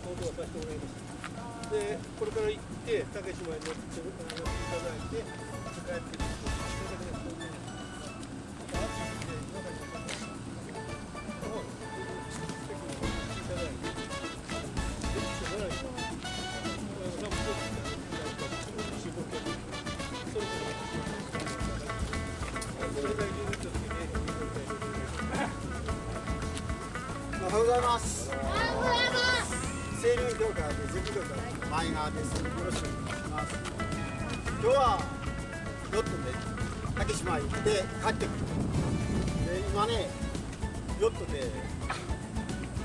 報道をさせてもらいました。で、これから行って、竹島に乗っていただいて、帰ってくる。おはようございます。清流協会で事務局の前川です。よろしくお願いします。今日はヨットで竹島へ行って帰ってくる。で、今ね、ヨットで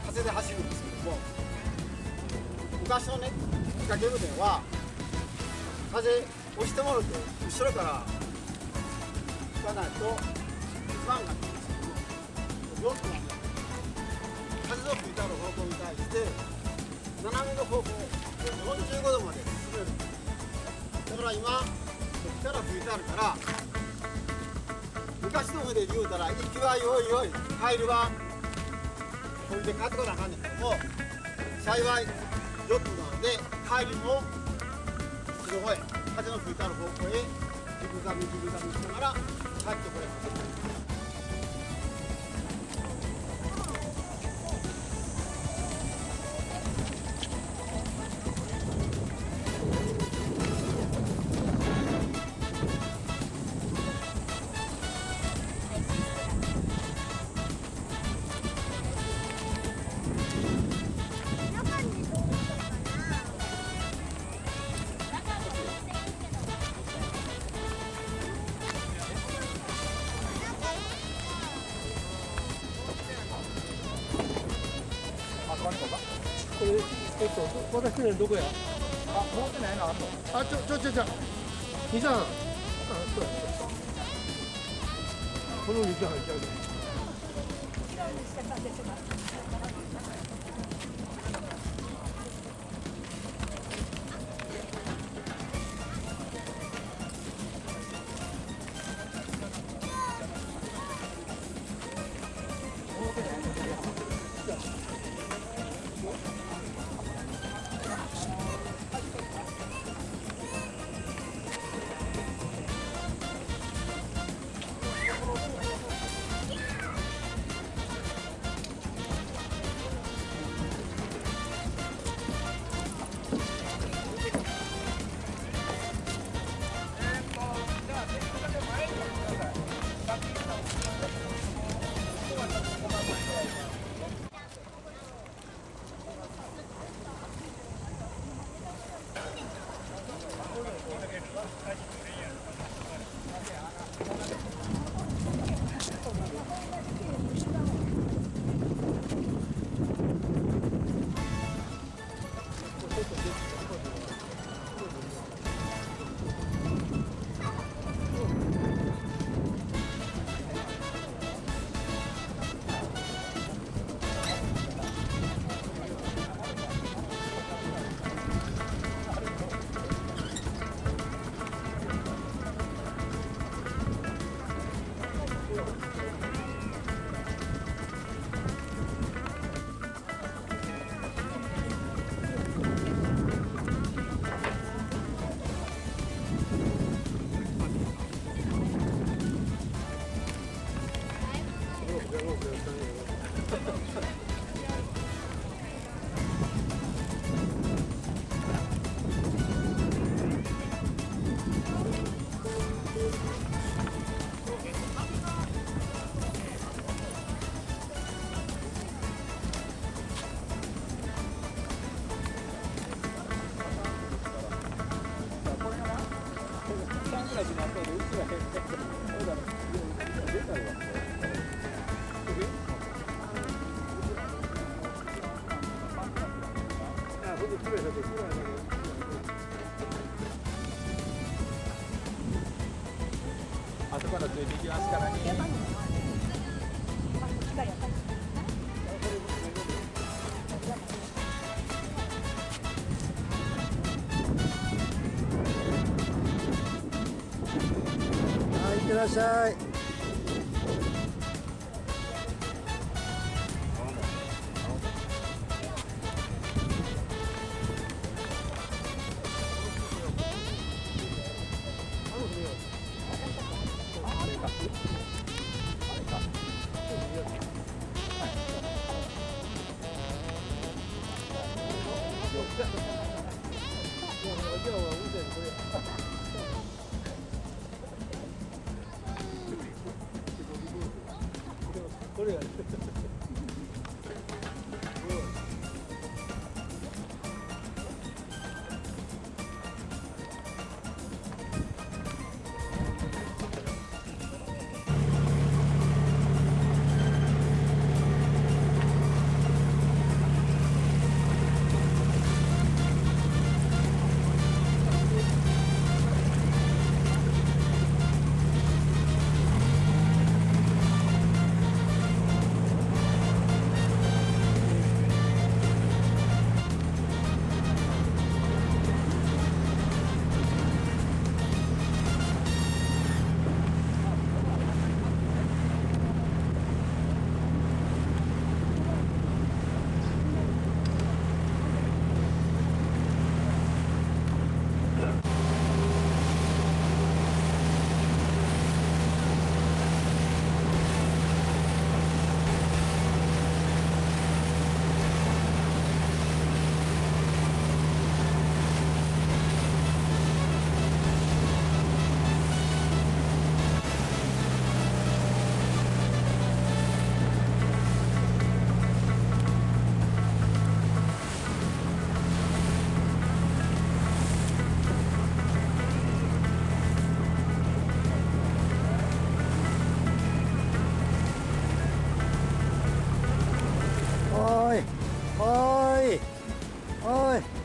風で走るんですけども、昔のね、仕掛け船は風押してもらうと後ろから吹かないと不安がないんですけども、ヨットはね、風の吹いてある方向に対して斜めの方向45度まで進める。だから今こっちから吹いてあるから、昔の船で言うたら行きはよいよい帰りはこれで帰ってこなあかんねんけども、幸いヨットなので帰りもその方へ風の吹いてある方向へジグザグジグザグしながら帰ってこれます。これ、私ね、どこや。持ってないのあんの？兄さん。そうや。この水入っちゃうで。あそこからついていきますからね。はい、いってらっしゃい。れやね。おいおいおい。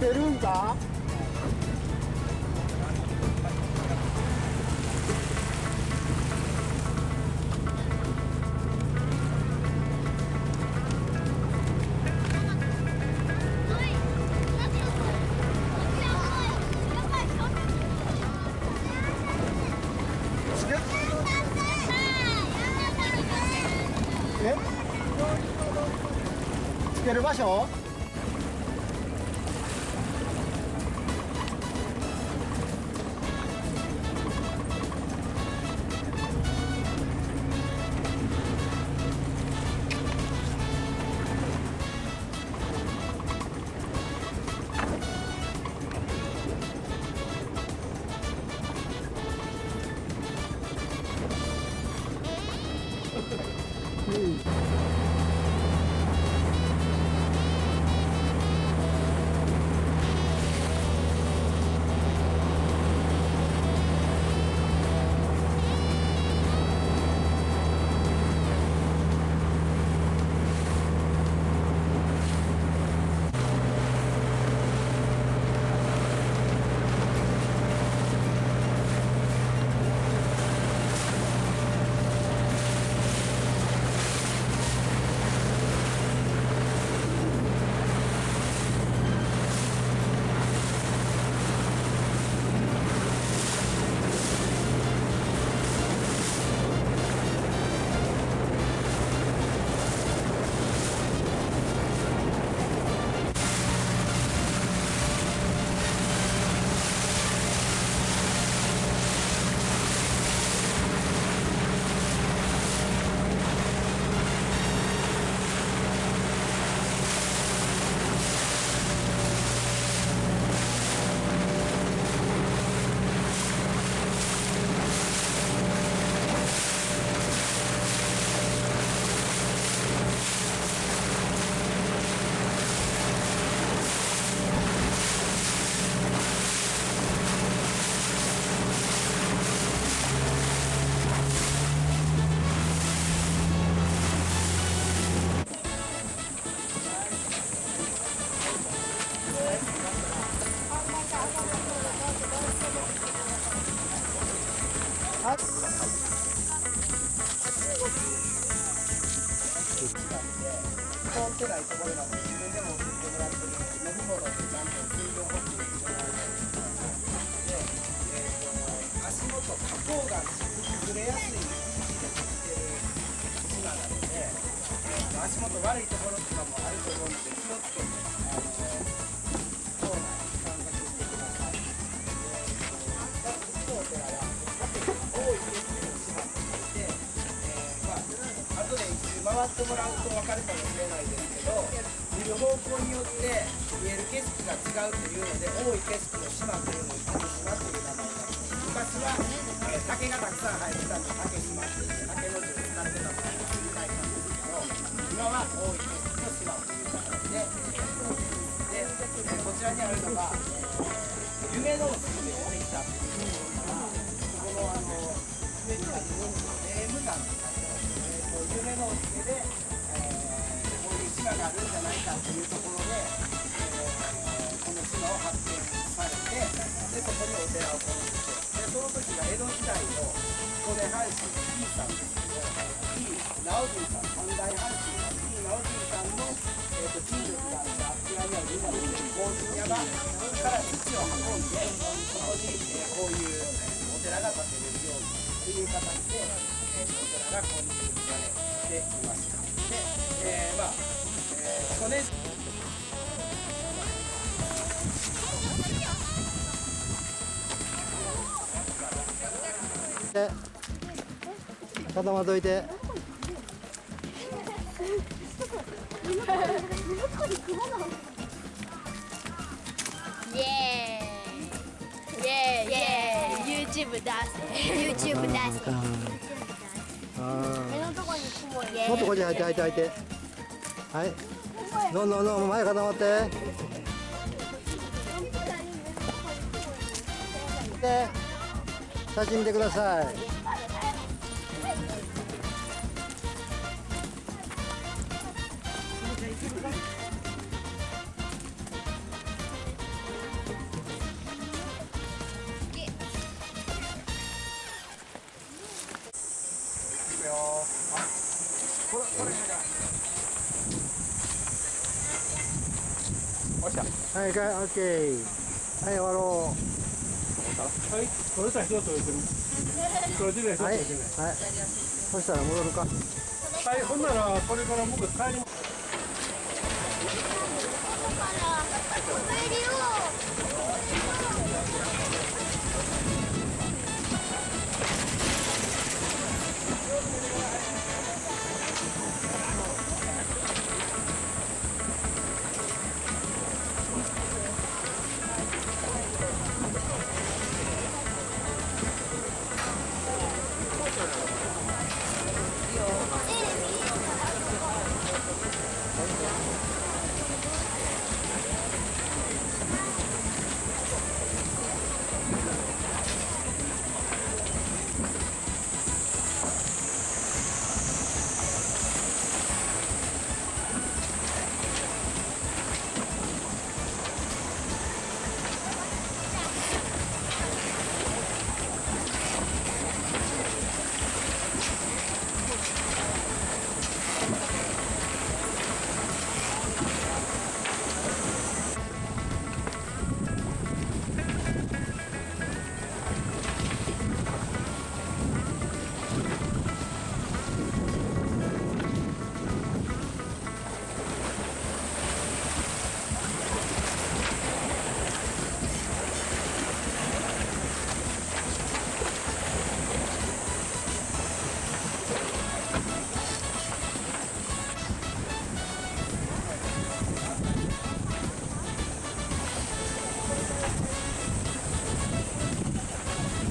てるんか。つける場所。通ってないところまで自分でも送ってもらってる飲み物でちゃんと水分補給してもらってで、足元花崗岩崩れやすい石でできてる島なので、足元悪いところとかもあると思うので気をつけて島内散策してください。まずうちのお寺は多い景色の島としていて、後で一周回ってもらうと分かるかもしれないですけど、見る方向によって見える景色が違うというので、多い景色の島というのに竹島という名前が昔は、竹がたくさん生えてたんで竹島って言って竹の字を使ってたのが由来なんですけど、今は多い景色の島という形で、こちらにあるのが、夢の石でできたっていうのが、この上にある霊夢山って書いてある夢の石で、こういう島があるんじゃないかというところで、この島を発見されて、でそこにお寺を建てて、でその時が江戸時代の彦根藩主井伊さんですけど、井伊直次さん、三代藩主の井伊直次さんの、金力があったあちらにある今の甲神山から土を運んで、そこに、こういうお寺が建てれるようにという形で、お寺が建立されていました。で、彦根で固まっといて。イエーイイエーイイエーイ YouTube 出せ YouTube 出せ目のとこに雲イエーイもっとこっち入って入って入って。はい。どんどんどん前固まって。で写真見てください。はい、オッケー。はい、終わろはいそれさ一つ置いてるそれでねう。はい、はい。一つ置いてねそしたら戻るか。はいほんならこれから僕帰ります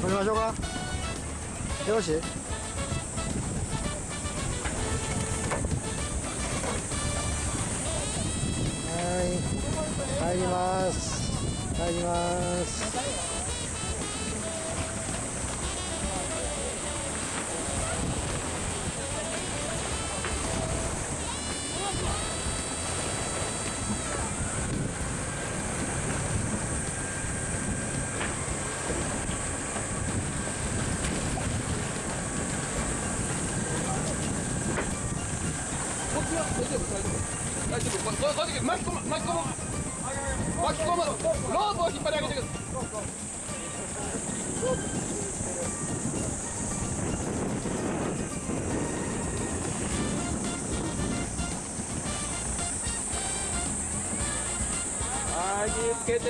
乗りましょうか。よろしい。はい、入ります。入ります。大丈夫。この時巻き込む。ロープを引っ張り上げてください。はい、気をつけて。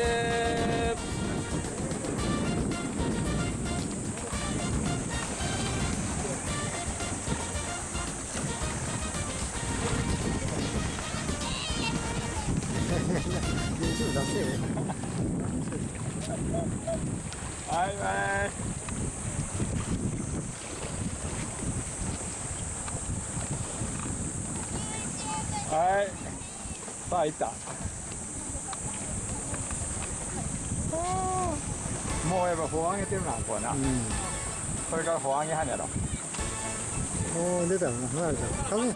YouTube 出せ。バイバイ。はい。さあ、行った。もうやっぱ砲上げてるな、これな。これから砲上げはんやろ。もう出たよな、離れたよ。風。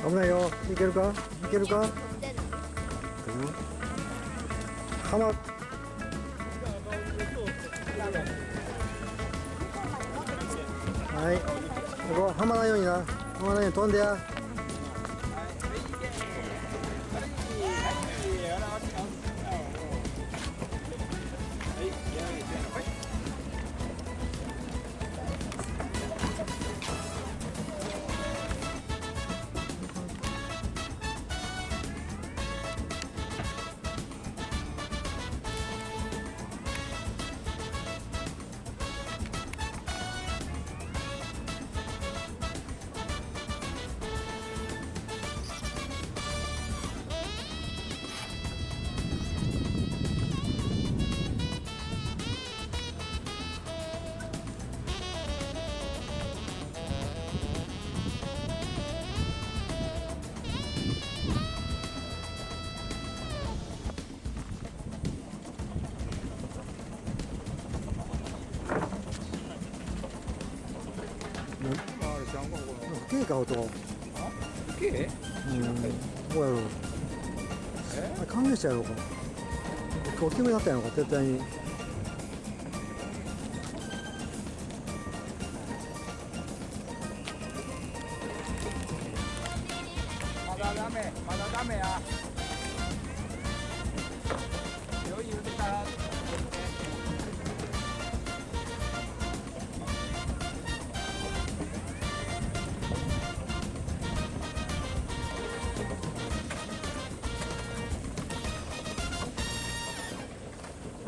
危ないよ。いけるか？いけるか？浜。はい。ここはまないようにな。はまないように飛んでや。大きいか音。大きい？どうやろう。歓迎者やろうか。大きめだったやろうか、絶対に。まだダメ、まだダメや。余裕出たら。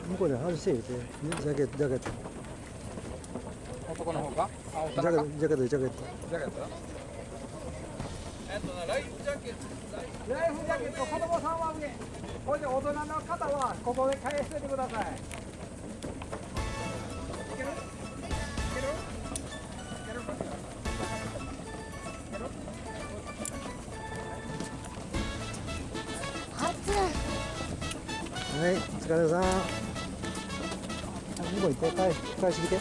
向こうで外して入れて、ジャケット、ジャケット、男の方か？あ、大人か？ジャケット、ジャケット、ジャケット。ジャケット？ライフジャケット。ライフジャケット、子供さんは上。これで大人の方はここで返しててください。いける？いける？いける？はい、お疲れさん。向こう行って、返してきて。